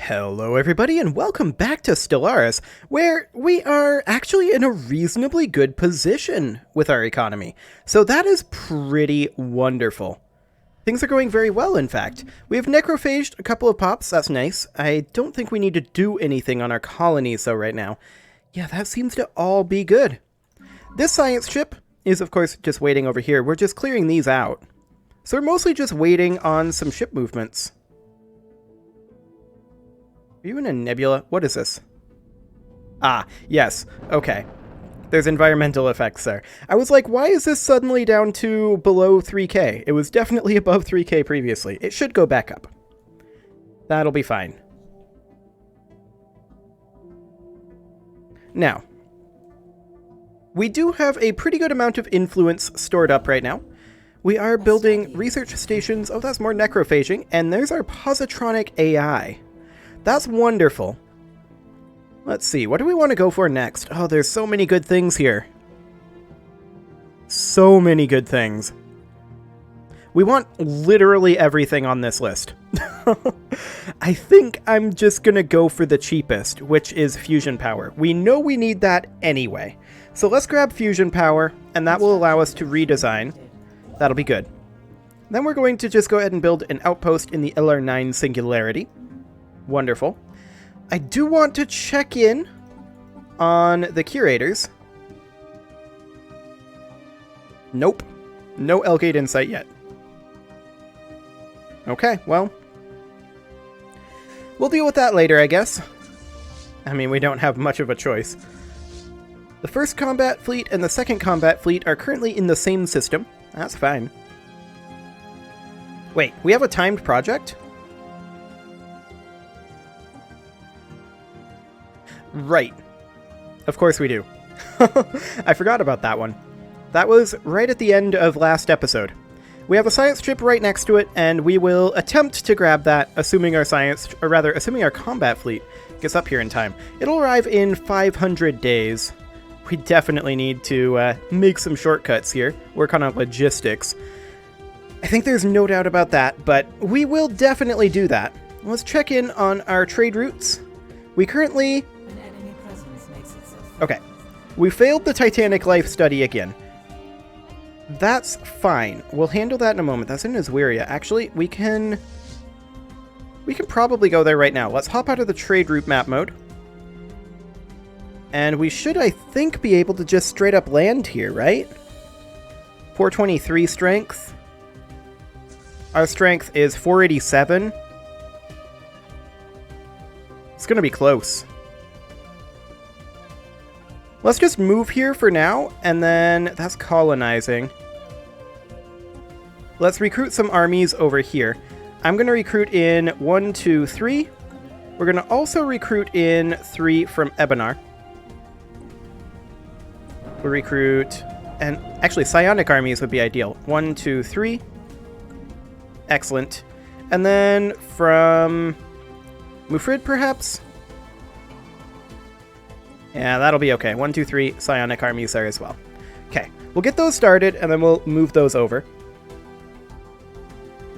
Hello everybody and welcome back to Stellaris, where we are actually in a reasonably good position with our economy. So that is pretty wonderful. Things are going very well, in fact. We have necrophaged a couple of pops, that's nice. I don't think we need to do anything on our colonies though right now. Yeah, that seems to all be good. This science ship is of course just waiting over here. We're just clearing these out. So we're mostly just waiting on some ship movements. Are you in a nebula? What is this? Ah, yes. Okay. There's environmental effects there. I was like, why is this suddenly down to below 3K? It was definitely above 3K previously. It should go back up. That'll be fine. Now, we do have a pretty good amount of influence stored up right now. We are building research stations. Oh, that's more necrophaging. And there's our positronic AI. That's wonderful. Let's see, what do we want to go for next? Oh, there's so many good things here. So many good things. We want literally everything on this list. I think I'm just gonna go for the cheapest, which is fusion power. We know we need that anyway. So let's grab fusion power, and that will allow us to redesign. That'll be good. Then we're going to just go ahead and build an outpost in the LR9 Singularity. Wonderful. I do want to check in on the curators. Nope. No L-Gate in sight yet. Okay, well. We'll deal with that later, I guess. I mean, we don't have much of a choice. The first combat fleet and the second combat fleet are currently in the same system. That's fine. Wait, we have a timed project? Right. Of course we do. I forgot about that one. That was right at the end of last episode. We have a science ship right next to it, and we will attempt to grab that, assuming our combat fleet gets up here in time. It'll arrive in 500 days. We definitely need to make some shortcuts here, work on our logistics. I think there's no doubt about that, but we will definitely do that. Let's check in on our trade routes. We currently... Okay, we failed the Titanic life study again. That's fine. We'll handle that in a moment. That's in Asweria. Actually, we can probably go there right now. Let's hop out of the trade route map mode. And we should, I think, be able to just straight up land here, right? 423 strength. Our strength is 487. It's going to be close. Let's just move here for now, and then that's colonizing. Let's recruit some armies over here. I'm going to recruit in 1, 2, 3. We're going to also recruit in 3 from Ebenar. We'll recruit, and actually Psionic armies would be ideal. 1, 2, 3. Excellent. And then from Mufrid, perhaps? Yeah, that'll be okay. 1, 2, 3 Psionic armies there as well. Okay, we'll get those started, and then we'll move those over.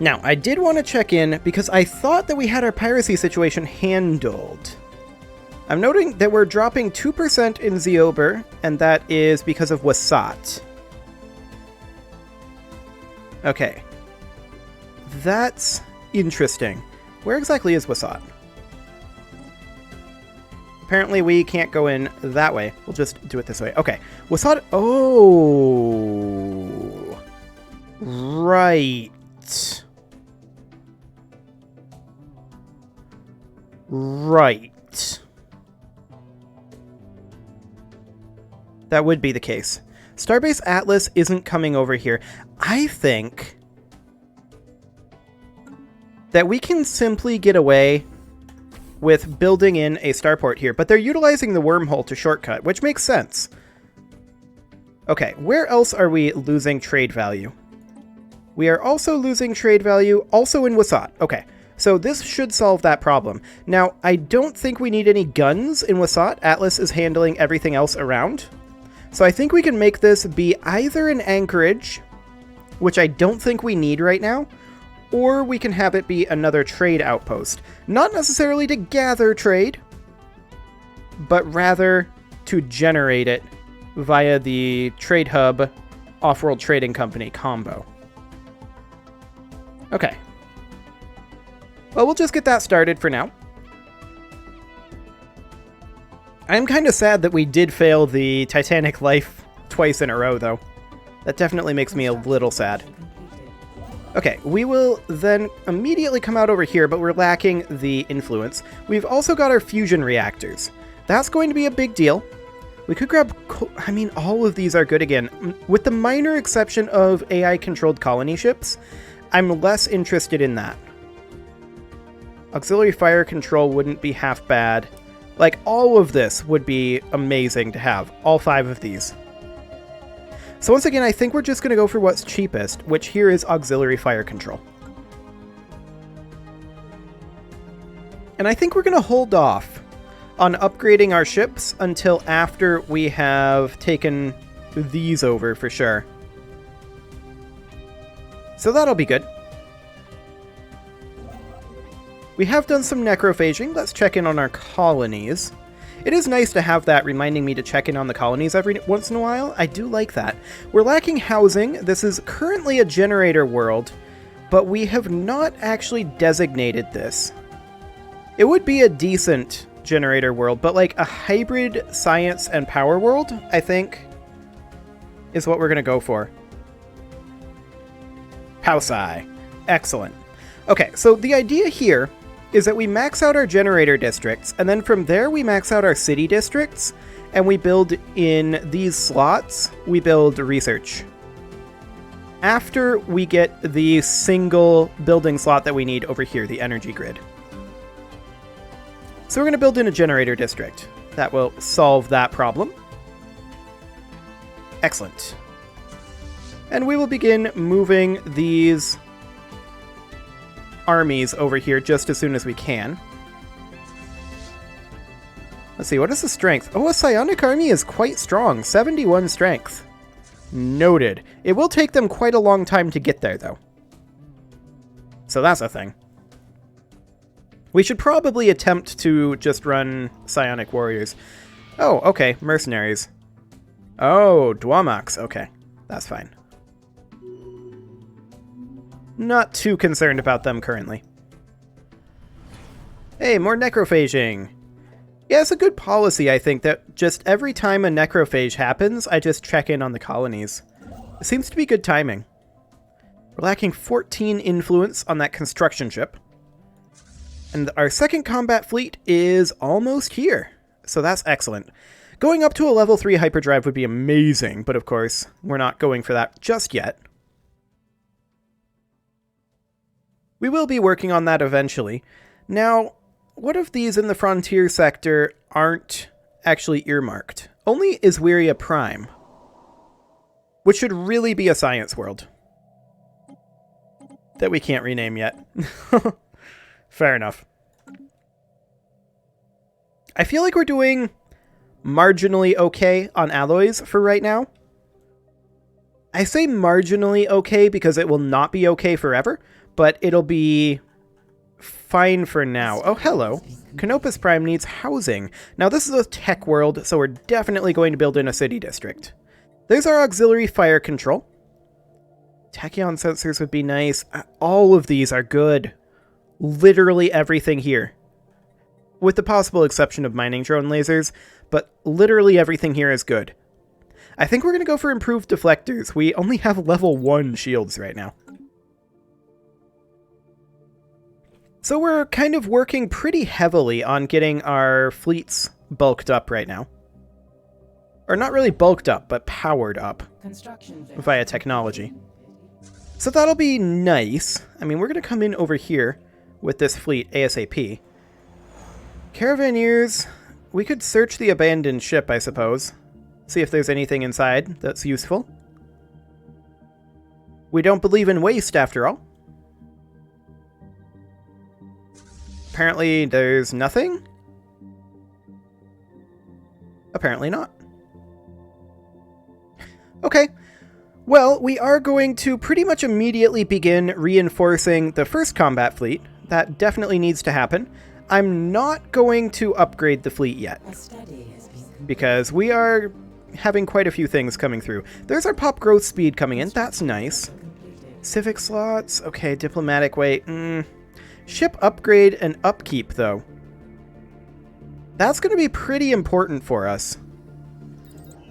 Now, I did want to check in, because I thought that we had our piracy situation handled. I'm noting that we're dropping 2% in Ziober, and that is because of Wasat. Okay. That's interesting. Where exactly is Wasat? Apparently we can't go in that way. We'll just do it this way. Okay. Wasat... Oh. Right. Right. That would be the case. Starbase Atlas isn't coming over here. I think that we can simply get away with building in a starport here, but they're utilizing the wormhole to shortcut, which makes sense. Okay, where else are we losing trade value? We are also losing trade value, also in Wasat. Okay, so this should solve that problem. Now, I don't think we need any guns in Wasat. Atlas is handling everything else around. So I think we can make this be either an anchorage, which I don't think we need right now, or we can have it be another trade outpost. Not necessarily to gather trade, but rather to generate it via the Trade Hub Off-World Trading Company combo. Okay. Well, we'll just get that started for now. I'm kind of sad that we did fail the Titanic Life twice in a row, though. That definitely makes me a little sad. Okay, we will then immediately come out over here, but we're lacking the influence. We've also got our fusion reactors. That's going to be a big deal. We could grab... I mean, all of these are good again. With the minor exception of AI-controlled colony ships, I'm less interested in that. Auxiliary fire control wouldn't be half bad. Like, all of this would be amazing to have. All 5 of these. So once again, I think we're just going to go for what's cheapest, which here is auxiliary fire control. And I think we're going to hold off on upgrading our ships until after we have taken these over for sure. So that'll be good. We have done some necrophaging. Let's check in on our colonies. It is nice to have that reminding me to check in on the colonies every once in a while. I do like that. We're lacking housing. This is currently a generator world, but we have not actually designated this. It would be a decent generator world, but like a hybrid science and power world, I think, is what we're going to go for. Pausai. Excellent. Okay, so the idea here is that we max out our generator districts, and then from there we max out our city districts, and we build in these slots, we build research. After we get the single building slot that we need over here, the energy grid. So we're going to build in a generator district. That will solve that problem. Excellent. And we will begin moving these armies over here just as soon as we can. Let's see, what is the strength? Oh, a psionic army is quite strong. 71 strength. Noted. It will take them quite a long time to get there, though. So that's a thing. We should probably attempt to just run psionic warriors. Oh, okay. Mercenaries. Oh, Dwamaks. Okay. That's fine. Not too concerned about them currently. Hey, more necrophaging. Yeah, it's a good policy, I think, that just every time a necrophage happens, I just check in on the colonies. It seems to be good timing. We're lacking 14 influence on that construction ship. And our second combat fleet is almost here. So that's excellent. Going up to a level 3 hyperdrive would be amazing, but of course, we're not going for that just yet. We will be working on that eventually. Now, what if these in the frontier sector aren't actually earmarked? Only Iswiria Prime, which should really be a science world that we can't rename yet. Fair enough. I feel like we're doing marginally okay on alloys for right now. I say marginally okay because it will not be okay forever, but it'll be fine for now. Oh, hello. Canopus Prime needs housing. Now, this is a tech world, so we're definitely going to build in a city district. There's our auxiliary fire control. Tachyon sensors would be nice. All of these are good. Literally everything here. With the possible exception of mining drone lasers, but literally everything here is good. I think we're going to go for improved deflectors. We only have level 1 shields right now. So we're kind of working pretty heavily on getting our fleets bulked up right now. Or not really bulked up, but powered up via technology. So that'll be nice. I mean, we're going to come in over here with this fleet ASAP. Caravaneers, we could search the abandoned ship, I suppose. See if there's anything inside that's useful. We don't believe in waste, after all. Apparently there's nothing? Apparently not. Okay. Well, we are going to pretty much immediately begin reinforcing the first combat fleet. That definitely needs to happen. I'm not going to upgrade the fleet yet, because we are having quite a few things coming through. There's our pop growth speed coming in. That's nice. Civic slots. Okay, diplomatic weight. Ship upgrade and upkeep, though. That's going to be pretty important for us.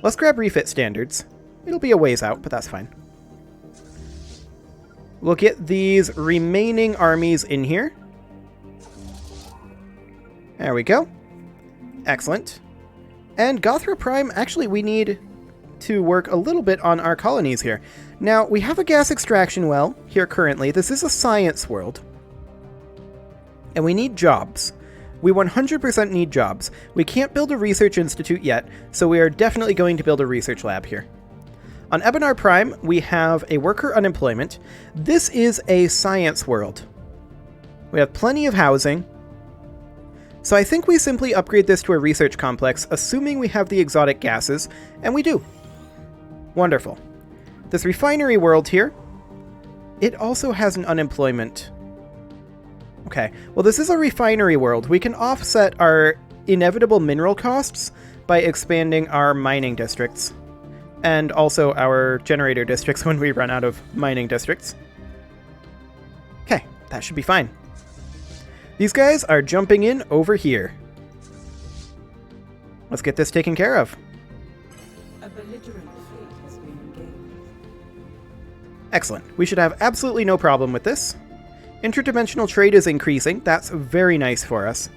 Let's grab refit standards. It'll be a ways out, but that's fine. We'll get these remaining armies in here. There we go. Excellent. And Gothra Prime, actually, we need to work a little bit on our colonies here. Now, we have a gas extraction well here currently. This is a science world. And we need jobs. We 100% need jobs. We can't build a research institute yet, so we are definitely going to build a research lab here. On Ebenar Prime, we have a worker unemployment. This is a science world. We have plenty of housing. So I think we simply upgrade this to a research complex, assuming we have the exotic gases, and we do. Wonderful. This refinery world here, it also has an unemployment. Okay, well this is a refinery world. We can offset our inevitable mineral costs by expanding our mining districts. And also our generator districts when we run out of mining districts. Okay, that should be fine. These guys are jumping in over here. Let's get this taken care of. A belligerent fleet has been engaged. Excellent. We should have absolutely no problem with this. Interdimensional trade is increasing. That's very nice for us.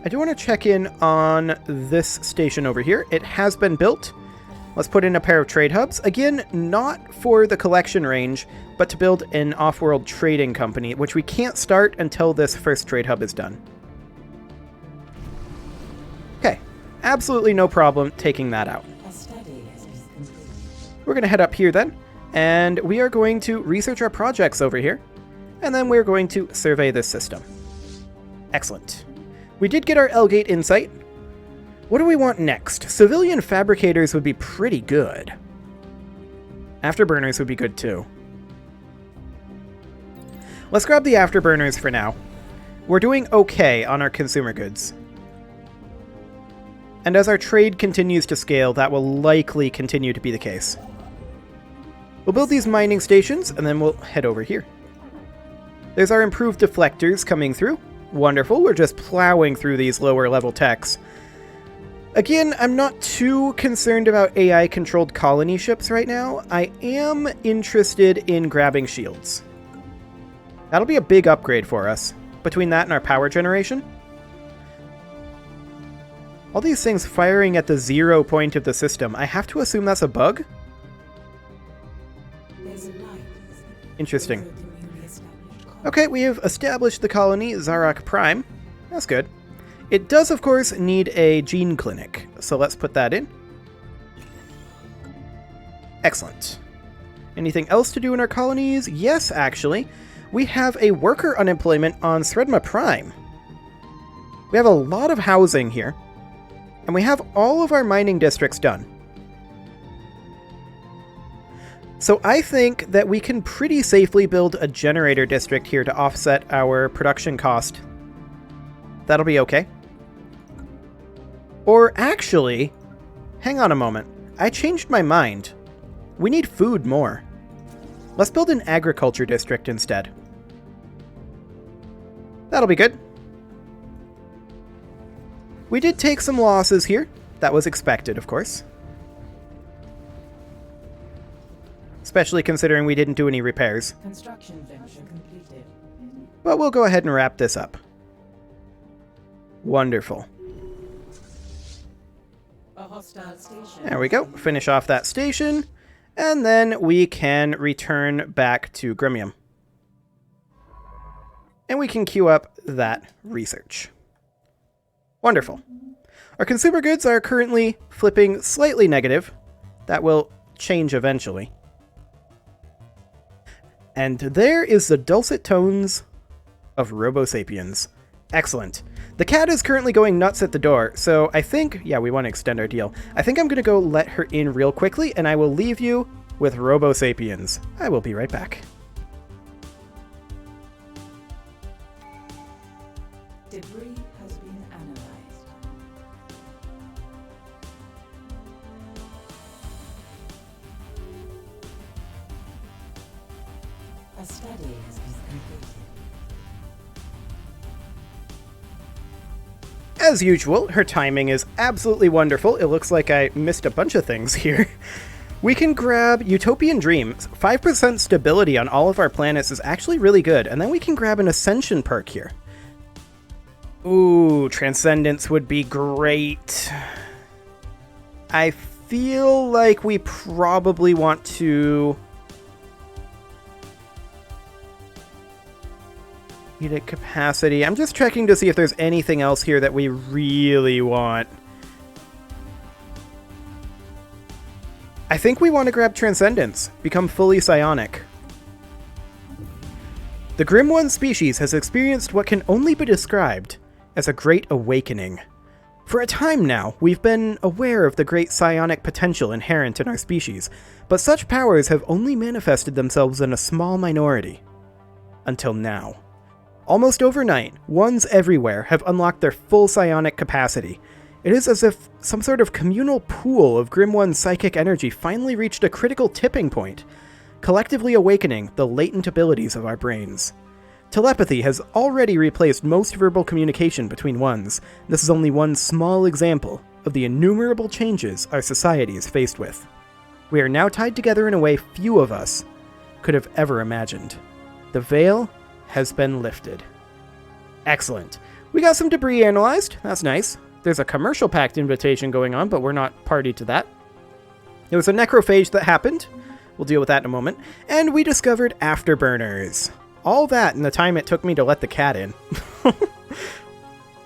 I do want to check in on this station over here. It has been built. Let's put in a pair of trade hubs. Again, not for the collection range, but to build an off-world trading company, which we can't start until this first trade hub is done. Okay, absolutely no problem taking that out. We're going to head up here then, and we are going to research our projects over here, and then we're going to survey this system. Excellent. We did get our L-Gate insight. What do we want next? Civilian fabricators would be pretty good. Afterburners would be good too. Let's grab the afterburners for now. We're doing okay on our consumer goods. And as our trade continues to scale, that will likely continue to be the case. We'll build these mining stations, and then we'll head over here. There's our improved deflectors coming through. Wonderful, we're just plowing through these lower level techs. Again, I'm not too concerned about AI-controlled colony ships right now. I am interested in grabbing shields. That'll be a big upgrade for us, between that and our power generation. All these things firing at the 0 point of the system. I have to assume that's a bug? Interesting. Okay, we have established the colony Zarak Prime. That's good. It does, of course, need a gene clinic, so let's put that in. Excellent. Anything else to do in our colonies? Yes, actually. We have a worker unemployment on Sredma Prime. We have a lot of housing here, and we have all of our mining districts done. So I think that we can pretty safely build a generator district here to offset our production cost. That'll be okay. Or actually, hang on a moment. I changed my mind. We need food more. Let's build an agriculture district instead. That'll be good. We did take some losses here. That was expected, of course. Especially considering we didn't do any repairs. Construction venture completed. But we'll go ahead and wrap this up. Wonderful. A hostile station. There we go. Finish off that station. And then we can return back to Grimium. And we can queue up that research. Wonderful. Our consumer goods are currently flipping slightly negative. That will change eventually. And there is the dulcet tones of Robo Sapiens. Excellent. The cat is currently going nuts at the door, so I think, yeah, we want to extend our deal. I think I'm going to go let her in real quickly, and I will leave you with Robo Sapiens. I will be right back. Debris has been analyzed. A study has been completed. As usual, her timing is absolutely wonderful. It looks like I missed a bunch of things here. We can grab Utopian Dreams. 5% stability on all of our planets is actually really good, and then we can grab an Ascension perk here. Ooh, Transcendence would be great. I feel like we probably want to... Unit capacity. I'm just checking to see if there's anything else here that we really want. I think we want to grab Transcendence. Become fully psionic. The Grim One species has experienced what can only be described as a great awakening. For a time now, we've been aware of the great psionic potential inherent in our species, but such powers have only manifested themselves in a small minority. Until now. Almost overnight, ones everywhere have unlocked their full psionic capacity. It is as if some sort of communal pool of Grim One's psychic energy finally reached a critical tipping point, collectively awakening the latent abilities of our brains. Telepathy has already replaced most verbal communication between ones. This is only one small example of the innumerable changes our society is faced with. We are now tied together in a way few of us could have ever imagined. The veil has been lifted. Excellent. We got some debris analyzed. That's nice. There's a commercial pact invitation going on, but we're not party to that. There was a necrophage that happened. We'll deal with that in a moment. And we discovered afterburners. All that in the time it took me to let the cat in.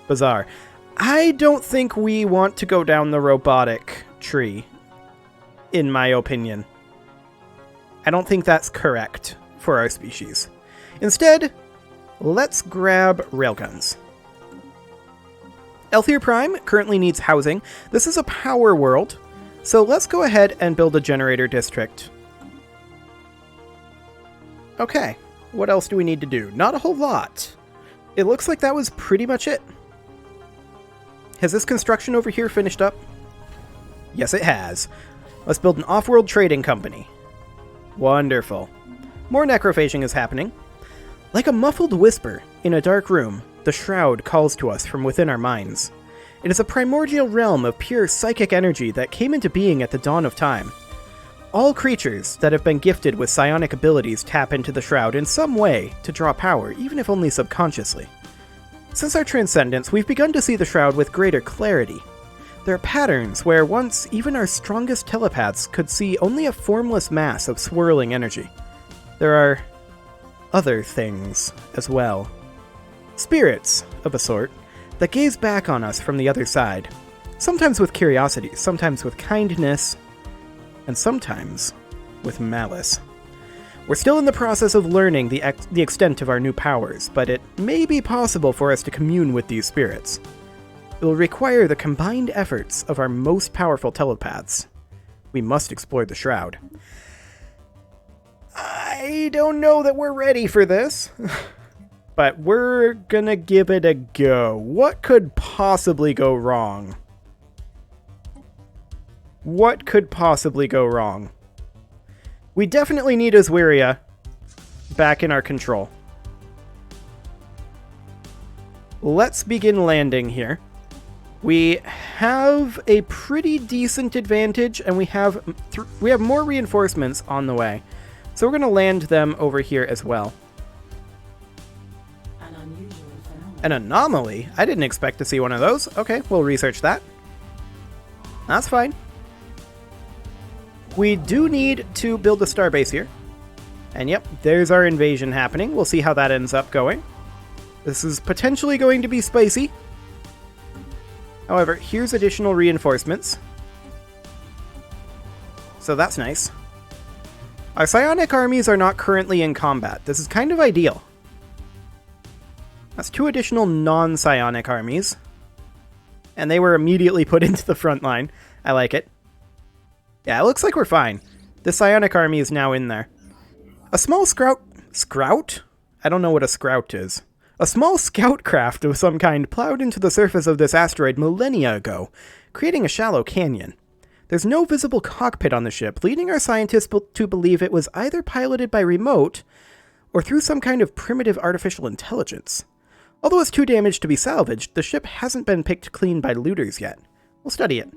Bizarre. I don't think we want to go down the robotic tree, in my opinion. I don't think that's correct for our species. Instead, let's grab railguns. Elthier Prime currently needs housing. This is a power world, so let's go ahead and build a generator district. Okay, what else do we need to do? Not a whole lot. It looks like that was pretty much it. Has this construction over here finished up? Yes, it has. Let's build an off-world trading company. Wonderful. More necrophaging is happening. Like a muffled whisper in a dark room, the Shroud calls to us from within our minds. It is a primordial realm of pure psychic energy that came into being at the dawn of time. All creatures that have been gifted with psionic abilities tap into the Shroud in some way to draw power, even if only subconsciously. Since our transcendence, we've begun to see the Shroud with greater clarity. There are patterns where once even our strongest telepaths could see only a formless mass of swirling energy. There are other things as well. Spirits, of a sort, that gaze back on us from the other side. Sometimes with curiosity, sometimes with kindness, and sometimes with malice. We're still in the process of learning the extent of our new powers, but it may be possible for us to commune with these spirits. It will require the combined efforts of our most powerful telepaths. We must explore the Shroud. I don't know that we're ready for this, but we're gonna give it a go. What could possibly go wrong? What could possibly go wrong? We definitely need Aswiria back in our control. Let's begin landing here. We have a pretty decent advantage, and we have more reinforcements on the way. So we're going to land them over here as well. An unusual phenomenon. An anomaly? I didn't expect to see one of those. Okay, we'll research that. That's fine. We do need to build a starbase here. And yep, there's our invasion happening. We'll see how that ends up going. This is potentially going to be spicy. However, here's additional reinforcements. So that's nice. Our psionic armies are not currently in combat. This is kind of ideal. That's 2 additional non-psionic armies. And they were immediately put into the front line. I like it. Yeah, it looks like we're fine. The psionic army is now in there. A small Scout? I don't know what a Scout is. A small scout craft of some kind plowed into the surface of this asteroid millennia ago, creating a shallow canyon. There's no visible cockpit on the ship, leading our scientists to believe it was either piloted by remote or through some kind of primitive artificial intelligence. Although it's too damaged to be salvaged, the ship hasn't been picked clean by looters yet. We'll study it.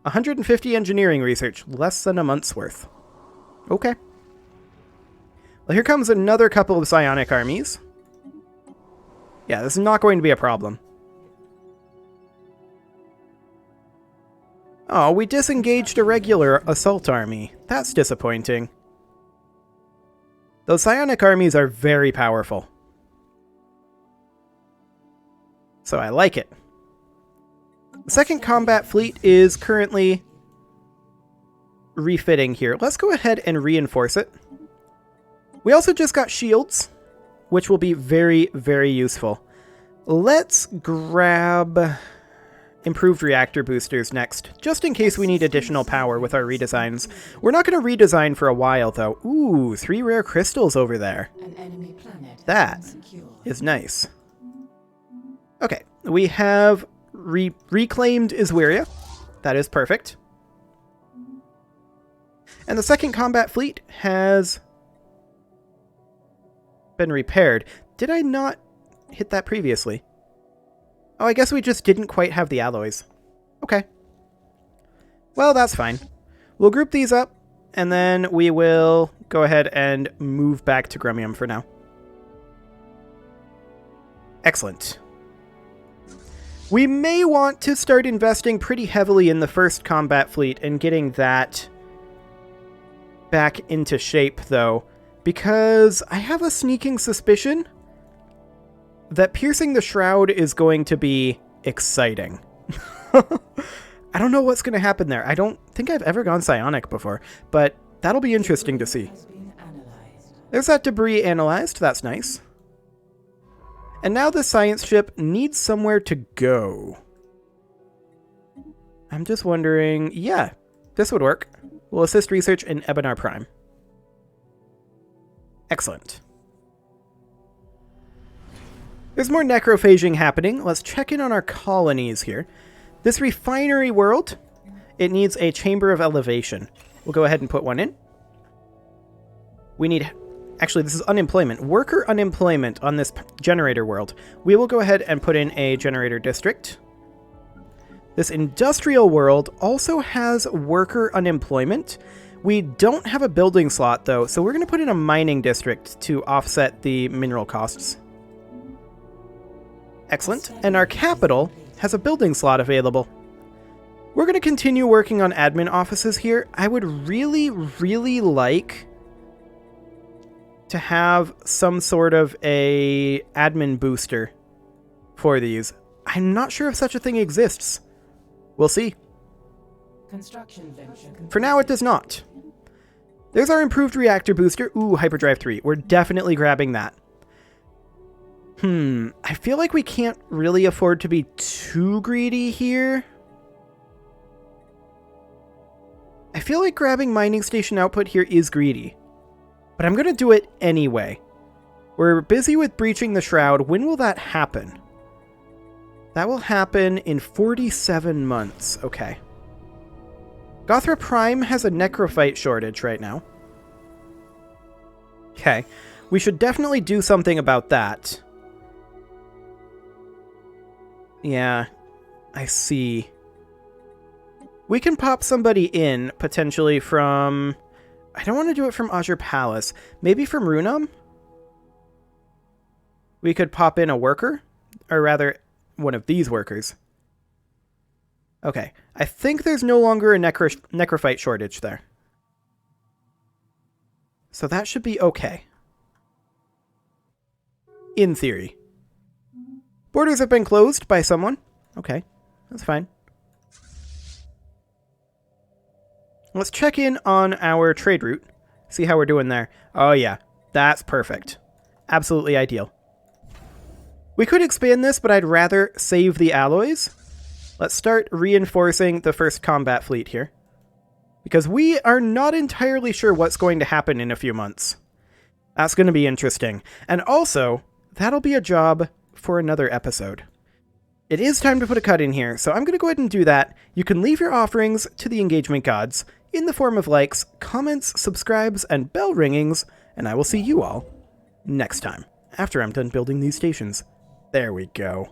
150 engineering research, less than a month's worth. Okay. Well, here comes another couple of psionic armies. Yeah, this is not going to be a problem. Oh, we disengaged a regular assault army. That's disappointing. Those psionic armies are very powerful. So I like it. The second combat fleet is currently refitting here. Let's go ahead and reinforce it. We also just got shields, which will be very, very useful. Let's grab improved reactor boosters next, just in case we need additional power with our redesigns. We're not going to redesign for a while, though. Ooh, 3 rare crystals over there. An enemy planet That is nice. Okay, we have reclaimed Iswiria. That is perfect. And the second combat fleet has been repaired. Did I not hit that previously? Oh, I guess we just didn't quite have the alloys. Okay. Well, that's fine. We'll group these up, and then we will go ahead and move back to Grumium for now. Excellent. We may want to start investing pretty heavily in the first combat fleet and getting that back into shape, though, because I have a sneaking suspicion that piercing the Shroud is going to be exciting. I don't know what's going to happen there. I don't think I've ever gone psionic before, but that'll be interesting to see. There's that debris analyzed. That's nice. And now the science ship needs somewhere to go. I'm just wondering... Yeah, this would work. We'll assist research in Ebenar Prime. Excellent. There's more necrophaging happening. Let's check in on our colonies here. This refinery world, it needs a chamber of elevation. We'll go ahead and put one in. We need... Actually, this is unemployment. Worker unemployment on this generator world. We will go ahead and put in a generator district. This industrial world also has worker unemployment. We don't have a building slot, though, so we're going to put in a mining district to offset the mineral costs. Excellent. And our capital has a building slot available. We're going to continue working on admin offices here. I would really, really like to have some sort of a admin booster for these. I'm not sure if such a thing exists. We'll see. Construction venture. For now, it does not. There's our improved reactor booster. Ooh, Hyperdrive 3. We're definitely grabbing that. I feel like we can't really afford to be too greedy here. I feel like grabbing mining station output here is greedy. But I'm going to do it anyway. We're busy with breaching the Shroud. When will that happen? That will happen in 47 months. Okay. Gothra Prime has a necrophyte shortage right now. Okay. We should definitely do something about that. Yeah. I see. We can pop somebody in, potentially from... I don't want to do it from Azure Palace. Maybe from Runam? We could pop in a worker? Or rather, one of these workers. Okay. I think there's no longer a necrophyte shortage there. So that should be okay. In theory. Borders have been closed by someone. Okay. That's fine. Let's check in on our trade route. See how we're doing there. Oh yeah, that's perfect. Absolutely ideal. We could expand this, but I'd rather save the alloys. Let's start reinforcing the first combat fleet here, because we are not entirely sure what's going to happen in a few months. That's going to be interesting. And also, that'll be a job for another episode. It is time to put a cut in here, so I'm going to go ahead and do that. You can leave your offerings to the engagement gods in the form of likes, comments, subscribes, and bell ringings, and I will see you all next time, after I'm done building these stations. There we go.